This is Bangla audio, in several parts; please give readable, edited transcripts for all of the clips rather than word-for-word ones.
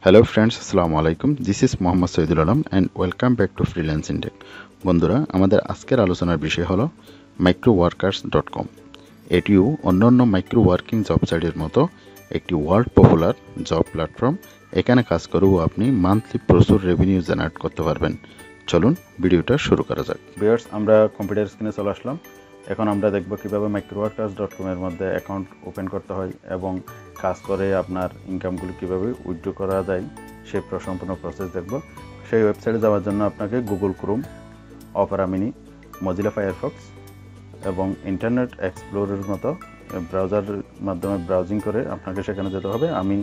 হ্যালো ফ্রেন্ডস, আসসালামু আলাইকুম। This is Mohammad Shahidul Alam and welcome back to freelancing tech. বন্ধুরা, আমাদের আজকের আলোচনার বিষয় হলো মাইক্রোওয়ার্কার্স.com। এটিও অন্যান্য মাইক্রো ওয়ার্কিং জব সাইটের মতো একটি ওয়ার্ল্ড পপুলার জব প্ল্যাটফর্ম। এখানে কাজ করেও আপনি মান্থলি প্রচুর রেভিনিউ জেনারেট করতে পারবেন। চলুন ভিডিওটা শুরু করা যাক। ভিউয়ার্স, আমরা কম্পিউটার স্ক্রিনে চলে আসলাম। এখন আমরা দেখব কীভাবে মাইক্রোওয়ার্কার্স.com এর মধ্যে অ্যাকাউন্ট ওপেন করতে হয় এবং কাজ করে আপনার ইনকামগুলো কীভাবে উইথড্র করা যায় সেই সম্পূর্ণ প্রসেস দেখব। সেই ওয়েবসাইটে যাওয়ার জন্য আপনাকে Google Chrome, Opera mini, Mozilla Firefox এবং ইন্টারনেট এক্সপ্লোরের মতো ব্রাউজারের মাধ্যমে ব্রাউজিং করে আপনাকে সেখানে যেতে হবে। আমি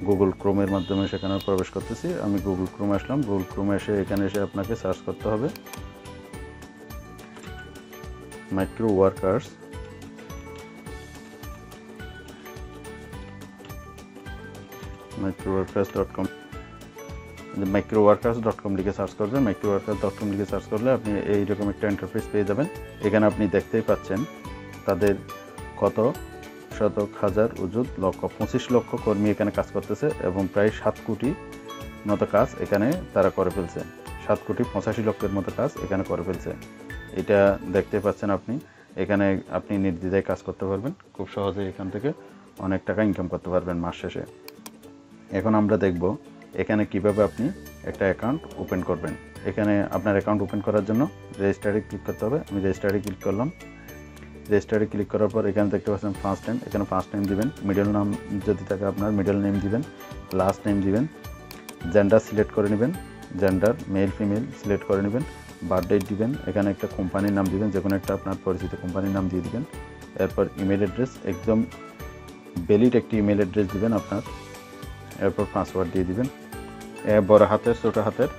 গুগল ক্রোমের মাধ্যমে সেখানে প্রবেশ করতেছি। আমি গুগল ক্রোমে আসলাম। গুগল ক্রোমে এখানে এসে আপনাকে সার্চ করতে হবে মাইক্রোওয়ার্কার্স.com। মাইক্রোওয়ার্কার্স.com লিখে সার্চ করবেন। মাইক্রোওয়ার্কার্স.com লিখে সার্চ করলে আপনি এইরকম একটা ইন্টারফেস পেয়ে যাবেন। এখানে আপনি দেখতেই পাচ্ছেন তাদের কত শতক হাজার উজুদ লক্ষ 25 লক্ষ কর্মী এখানে কাজ করতেছে এবং প্রায় 7 কোটি মতো কাজ এখানে তারা করে ফেলছে। 7 কোটি 85 লক্ষের মতো কাজ এখানে করে ফেলছে। এটা দেখতে পাচ্ছেন আপনি। এখানে আপনি নির্দ্বিধায় কাজ করতে পারবেন, খুব সহজে এখান থেকে অনেক টাকা ইনকাম করতে পারবেন মাস শেষে। এখন আমরা দেখব এখানে কিভাবে আপনি একটা অ্যাকাউন্ট ওপেন করবেন। এখানে আপনার অ্যাকাউন্ট ওপেন করার জন্য রেজিস্টারে ক্লিক করতে হবে। আমি রেজিস্টারে ক্লিক করলাম। রেজিস্টারে ক্লিক করার পর এখানে দেখতে পাচ্ছেন ফার্স্ট নেম। এখানে ফার্স্ট নেম দিবেন, মিডল নাম যদি থাকে আপনার মিডল নেম দিবেন, লাস্ট নেম দিবেন, জেন্ডার সিলেক্ট করে নেবেন, জেন্ডার মেল ফিমেল সিলেক্ট করে নেবেন, বার্থডেট দিবেন, এখানে একটা কোম্পানির নাম দিবেন, যে কোনো একটা আপনার পরিচিত কোম্পানির নাম দিয়ে দিবেন। এরপর ইমেল অ্যাড্রেস, একদম ভ্যালিড একটি ইমেল অ্যাড্রেস দিবেন আপনার। এরপর পাসওয়ার্ড দিয়ে দিবেন, বড় হাতের ছোটো হাতের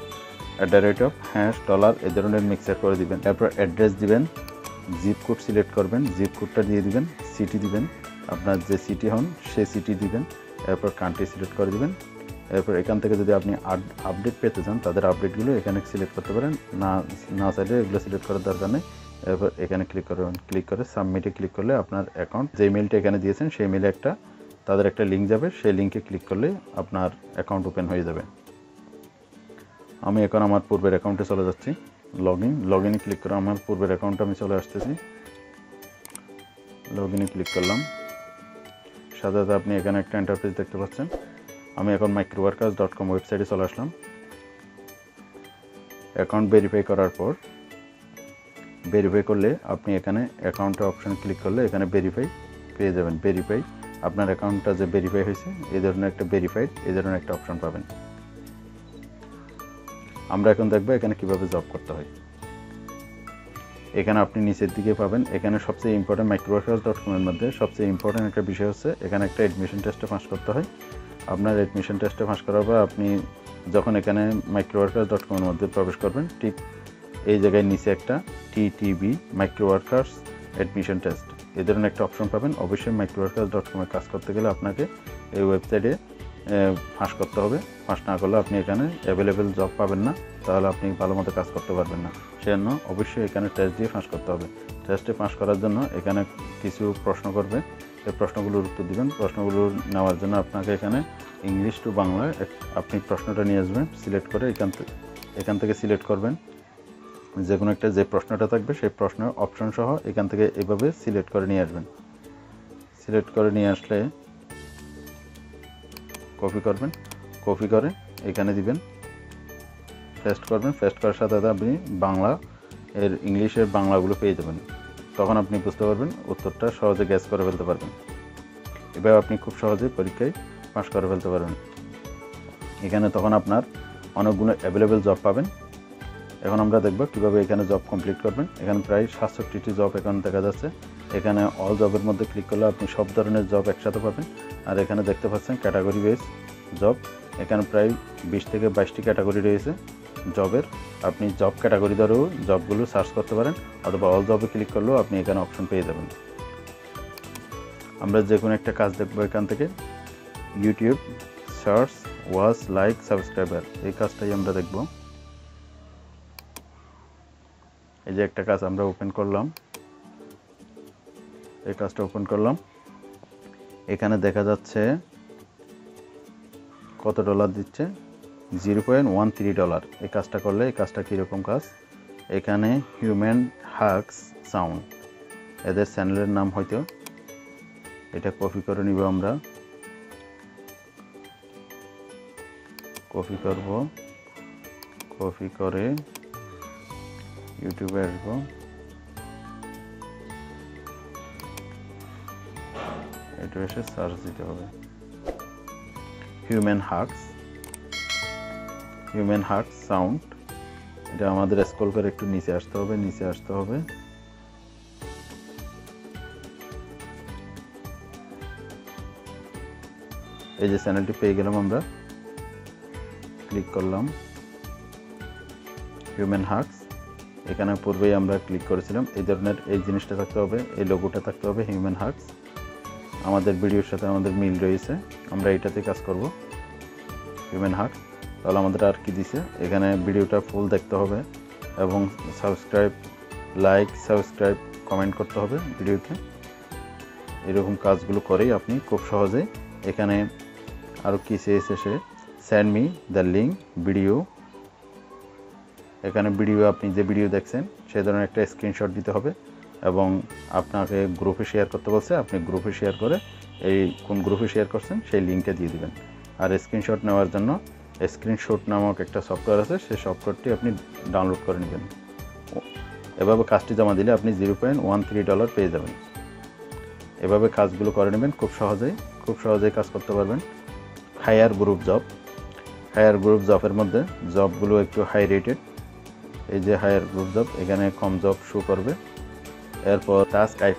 $, এই ধরনের মিক্সার করে দিবেন। এরপর অ্যাড্রেস দিবেন, জিপ কোড সিলেক্ট করবেন, জিপ কোডটা দিয়ে দিবেন, সিটি দিবেন, আপনার যে সিটি হন সেই সিটি দিবেন। এরপর কান্ট্রি সিলেক্ট করে দিবেন। এরপর এখান থেকে যদি আপনি আপডেট পেতে চান তাদের আপডেটগুলো এখানে সিলেক্ট করতে পারেন, না চাইলে এগুলো সিলেক্ট করার দরকার নেই। এরপর এখানে ক্লিক করবেন। ক্লিক করে সাবমিটে ক্লিক করলে আপনার অ্যাকাউন্ট, যে মেলটা এখানে দিয়েছেন সেই মেলে তাদের একটা লিঙ্ক যাবে, সেই লিঙ্কে ক্লিক করলে আপনার অ্যাকাউন্ট ওপেন হয়ে যাবে। আমি এখন আমার পূর্বের অ্যাকাউন্টে চলে যাচ্ছি। লগ ইনে ক্লিক করে আমার পূর্বের অ্যাকাউন্টে আমি চলে আসতেছি। লগ ইনে ক্লিক করলাম। সাথে সাথে আপনি এখানে একটা ইন্টারফেস দেখতে পাচ্ছেন। আমি এখন মাইক্রোওয়ার্কার্স.com ওয়েবসাইটে চলে আসলাম। অ্যাকাউন্ট ভেরিফাই করার পর, ভেরিফাই করলে আপনি এখানে অ্যাকাউন্টের অপশানে ক্লিক করলে এখানে ভেরিফাই পেয়ে যাবেন। ভেরিফাই, আপনার অ্যাকাউন্টটা যে ভেরিফাই হয়েছে এই ধরনের একটা ভেরিফাইড, এই ধরনের একটা অপশান পাবেন। আমরা এখন দেখবো এখানে কিভাবে জব করতে হয়। এখানে আপনি নিচের দিকে পাবেন, এখানে সবচেয়ে ইম্পর্টেন্ট মাইক্রোওয়ার্কার্স.com এর মধ্যে সবচেয়ে ইম্পর্টেন্ট একটা বিষয় হচ্ছে এখানে একটা অ্যাডমিশন টেস্টে পাস করতে হয়। আপনার অ্যাডমিশন টেস্টে পাস করার পর আপনি যখন এখানে মাইক্রোওয়ার্কার্স.com এর মধ্যে প্রবেশ করবেন, ঠিক এই জায়গায় নিচে একটা TTB মাইক্রোওয়ার্কার্স অ্যাডমিশন টেস্ট এই ধরনের একটা অপশন পাবেন। অবশ্যই মাইক্রোওয়ার্কার্স.com এ কাজ করতে গেলে আপনাকে এই ওয়েবসাইটে ফাঁস করতে হবে। ফাঁস না করলে আপনি এখানে অ্যাভেলেবেল জব পাবেন না, তাহলে আপনি ভালো মতো কাজ করতে পারবেন না। সেজন্য অবশ্যই এখানে টেস্ট দিয়ে ফাঁস করতে হবে। টেস্টে পাস করার জন্য এখানে কিছু প্রশ্ন করবে, এই প্রশ্নগুলোর উত্তর দিবেন। প্রশ্নগুলো নেওয়ার জন্য আপনাকে এখানে ইংলিশ টু বাংলায় আপনি প্রশ্নটা নিয়ে আসবেন। সিলেক্ট করে এখান থেকে সিলেক্ট করবেন যে কোনো একটা, যে প্রশ্নটা থাকবে সেই প্রশ্নের অপশন সহ এখান থেকে এভাবে সিলেক্ট করে নিয়ে আসবেন। সিলেক্ট করে নিয়ে আসলে কপি করবেন, কপি করে এখানে দিবেন, পেস্ট করবেন। পেস্ট করার সাথে সাথে আপনি বাংলা এর ইংলিশের বাংলাগুলো পেয়ে যাবেন। তখন আপনি বুঝতে পারবেন, উত্তরটা সহজে গ্যাস করে ফেলতে পারবেন। এভাবে আপনি খুব সহজে পরীক্ষায় পাস করে ফেলতে পারবেন। এখানে তখন আপনার অনেকগুলো অ্যাভেলেবেল জব পাবেন। এখন আমরা দেখব কীভাবে এখানে জব কমপ্লিট করবেন। এখানে প্রায় 67টি জব এখানে দেখা যাচ্ছে। এখানে অল জবের মধ্যে ক্লিক করলে আপনি সব ধরনের জব একসাথে পাবেন। আর এখানে দেখতে পাচ্ছেন ক্যাটাগরি ওয়াইজ জব। এখানে প্রায় 20 থেকে 22টি ক্যাটাগরি রয়েছে জবের। আপনি জব ক্যাটাগরি ধরেও জবগুলো সার্চ করতে পারেন, অথবা অল জবে ক্লিক করলেও আপনি এখানে অপশন পেয়ে যাবেন। আমরা যে কোনো একটা কাজ দেখব এখান থেকে। YouTube search watch like subscriber, এই কাজটাই আমরা দেখব। এই যে একটা কাজ আমরা ওপেন করলাম, এই কাজটা ওপেন করলাম। এখানে দেখা যাচ্ছে কত ডলার দিচ্ছে, $0.13। এই কাজটা করলে এই কাজটা কীরকম কাজ, এখানে হিউম্যান হাগস সাউন্ড, এদের চ্যানেলের নাম হয়তো, এটা কপি করে নিব, আমরা কপি করব, কপি করে ইউটিউবে আসবো, এটা এসে সার্চ দিতে হবে হিউম্যান হাগস সাউন্ড। এটা আমাদের স্ক্রল করে একটু নিচে আসতে হবে, এই যে চ্যানেলটি পেয়ে গেলাম, আমরা ক্লিক করলাম হিউম্যান হাগস। এখানে পূর্বেই আমরা ক্লিক করেছিলাম, এই ধরনের এই জিনিসটা থাকতে হবে, এই লোগোটা থাকতে হবে, হিউম্যান হাগস। আমাদের ভিডিওর সাথে আমাদের মিল রয়েছে, আমরা এইটাতে কাজ করব, হিউম্যান হাগস। তাহলে আমাদের আর কি দিছে, এখানে ভিডিওটা ফুল দেখতে হবে এবং সাবস্ক্রাইব কমেন্ট করতে হবে ভিডিওতে। এরকম কাজগুলো করেই আপনি খুব সহজে এখানে আরও কি চেয়েছে সে, send me the link video. এখানে ভিডিও, আপনি যে ভিডিও দেখছেন সেই ধরনের একটা স্ক্রিনশট দিতে হবে এবং আপনাকে গ্রুপে শেয়ার করতে বলছে, আপনি গ্রুপে শেয়ার করে এই কোন গ্রুপে শেয়ার করছেন সেই লিঙ্কটা দিয়ে দিবেন। আর স্ক্রিনশট নেওয়ার জন্য স্ক্রিনশট নামক একটা সফটওয়্যার আছে, সেই সফটওয়্যারটি আপনি ডাউনলোড করে নেবেন। এভাবে কাজটি জমা দিলে আপনি $0.13 পেয়ে যাবেন। এভাবে কাজগুলো করে নেবেন, খুব সহজেই কাজ করতে পারবেন। হায়ার গ্রুপ জবের মধ্যে জবগুলো একটু হাই রেটেড, এই যে হায়ার গ্রুপ জব, এখানে কম জব শো করবে। এরপর টাস্ক আই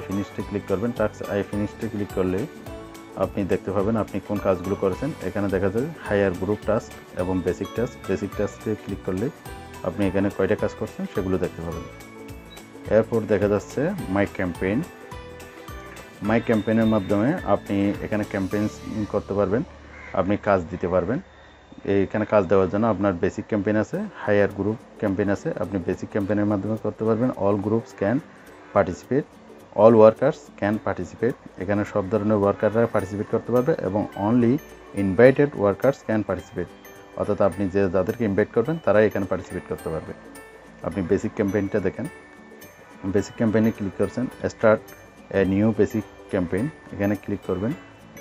ফিনিশডে ক্লিক করবেন। টাস্ক আই ফিনিশডে ক্লিক করলে আপনি দেখতে পাবেন আপনি কোন কাজগুলো করেছেন। এখানে দেখা যাবে হায়ার গ্রুপ টাস্ক এবং বেসিক টাস্কে ক্লিক করলে আপনি এখানে কয়টা কাজ করছেন সেগুলো দেখতে পাবেন। এরপর দেখা যাচ্ছে মাই ক্যাম্পেইনের মাধ্যমে আপনি এখানে ক্যাম্পেইন করতে পারবেন, আপনি কাজ দিতে পারবেন। এইখানে কাজ দেওয়ার জন্য আপনার বেসিক ক্যাম্পেইন আছে, হায়ার গ্রুপ ক্যাম্পেইন আছে, আপনি বেসিক ক্যাম্পেইনের মাধ্যমে করতে পারবেন। অল ওয়ার্কার্স ক্যান পার্টিসিপেট, এখানে সব ধরনের ওয়ার্কাররা পার্টিসিপেট করতে পারবে এবং only invited workers can participate, অর্থাৎ আপনি যাদেরকে ইনভাইট করবেন তারাই এখানে পার্টিসিপেট করতে পারবে। আপনি বেসিক ক্যাম্পেইনটা দেখেন, বেসিক ক্যাম্পেইনে ক্লিক করছেন, start a new basic campaign, এখানে ক্লিক করবেন।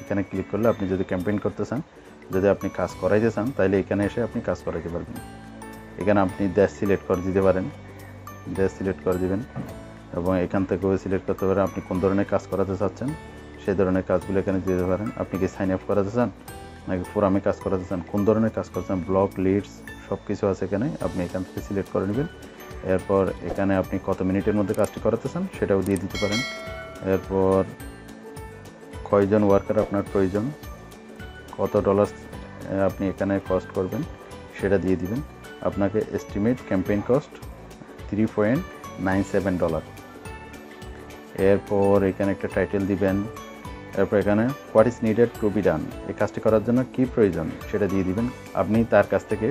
এখানে ক্লিক করলে আপনি যদি ক্যাম্পেইন করতে চান, যদি আপনি কাজ করাইতে চান, তাহলে এখানে এসে আপনি কাজ করাইতে পারবেন। এখানে আপনি দেশ সিলেক্ট করে দিতে পারেন, দেশ সিলেক্ট করে দিবেন এবং এখান থেকেও সিলেক্ট করতে পারেন আপনি কোন ধরনের কাজ করাতে চাচ্ছেন, সেই ধরনের কাজগুলো এখানে দিতে পারেন। আপনি কি সাইন আপ করাতে চান নাকি ফোরামে কাজ করাতে চান, কোন ধরনের কাজ করতে চান, ব্লগ লিডস সব কিছু আছে এখানে, আপনি এখান থেকে সিলেক্ট করে নেবেন। এরপর এখানে আপনি কত মিনিটের মধ্যে কাজটি করাতে চান সেটাও দিয়ে দিতে পারেন। এরপর কয়জন ওয়ার্কার আপনার প্রয়োজন, কত ডলার আপনি এখানে কস্ট করবেন সেটা দিয়ে দিবেন। আপনাকে এস্টিমেট ক্যাম্পেইন কস্ট $3.97। এরপর এখানে একটা টাইটেল দিবেন। এরপর এখানে what is needed to be done, এই কাজটি করার জন্য কী প্রয়োজন সেটা দিয়ে দিবেন। আপনি তার কাছ থেকে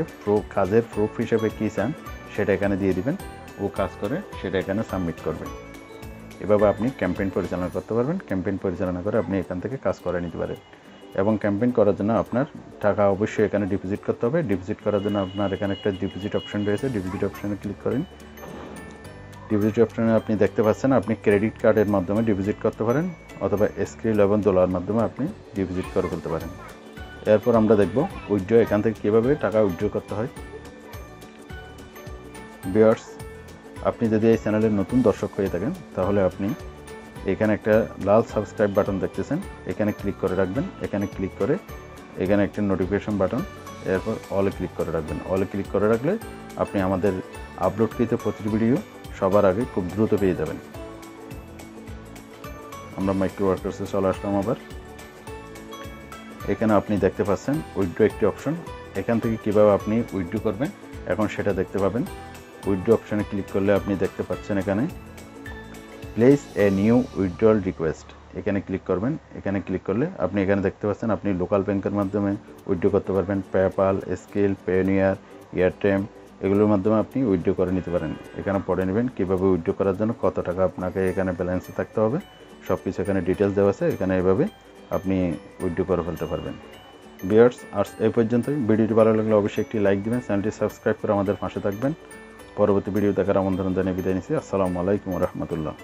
কাজের প্রুফ হিসেবে কী চান সেটা এখানে দিয়ে দিবেন, ও কাজ করে সেটা এখানে সাবমিট করবেন। এভাবে আপনি ক্যাম্পেইন পরিচালনা করতে পারবেন। ক্যাম্পেইন পরিচালনা করে আপনি এখান থেকে কাজ করে নিতে পারেন। এবং ক্যাম্পেইন করার জন্য আপনার টাকা অবশ্যই এখানে ডিপোজিট করতে হবে। ডিপোজিট করার জন্য আপনার এখানে একটা ডিপোজিট অপশন রয়েছে, ডিপোজিট অপশনে ক্লিক করেন। ডিপোজিট অপশনে আপনি দেখতে পাচ্ছেন আপনি ক্রেডিট কার্ডের মাধ্যমে ডিপোজিট করতে পারেন অথবা স্ক্রিল এবং ডলার মাধ্যমে আপনি ডিপোজিট করে ফেলতে পারেন। এরপর আমরা দেখব উইথড্র, এখান থেকে কীভাবে টাকা উইথড্র করতে হয়। ভিউয়ার্স, আপনি যদি এই চ্যানেলের নতুন দর্শক হয়ে থাকেন তাহলে আপনি এখানে একটা লাল সাবস্ক্রাইব বাটন দেখতেছেন, এখানে ক্লিক করে রাখবেন। এখানে ক্লিক করে এখানে একটা নোটিফিকেশন বাটন, এরপর অলে ক্লিক করে রাখবেন। অলে ক্লিক করে রাখলে আপনি আমাদের আপলোডকৃত প্রতিটি ভিডিও সবার আগে খুব দ্রুত পেয়ে যাবেন। আমরা মাইক্রো ওয়ার্কার্সে চলে আসলাম আবার। এখানে আপনি দেখতে পাচ্ছেন উইথড্র একটি অপশন, এখান থেকে কীভাবে আপনি উইথড্র করবেন এখন সেটা দেখতে পাবেন। উইথড্র অপশানে ক্লিক করলে আপনি দেখতে পাচ্ছেন এখানে place a new withdrawal request, এখানে ক্লিক করবেন। এখানে ক্লিক করলে আপনি এখানে দেখতে পাচ্ছেন আপনি লোকাল ব্যাংকের মাধ্যমে উইথড্র করতে পারবেন, পেপ্যাল, স্কিল, পেনিয়ার, এয়ারটেল এগুলোর মাধ্যমে আপনি উইথড্র করে নিতে পারেন। এখানে পড়ে নেবেন কীভাবে উইথড্র করার জন্য কত টাকা আপনাকে এখানে ব্যালেন্সে থাকতে হবে, সব কিছু এখানে ডিটেলস দেওয়া আছে। এখানে এভাবে আপনি উইথড্র করে ফেলতে পারবেন। ভিউয়ার্স আর এই পর্যন্তই। ভিডিওটি ভালো লাগলে অবশ্যই একটি লাইক দিবেন, চ্যানেলটি সাবস্ক্রাইব করে আমাদের পাশে থাকবেন। পরবর্তী ভিডিও দেখার আমন্ত্রণ জানিয়ে বিদায় নিচ্ছি। আসসালামু আলাইকুম ওয়া রাহমাতুল্লাহ।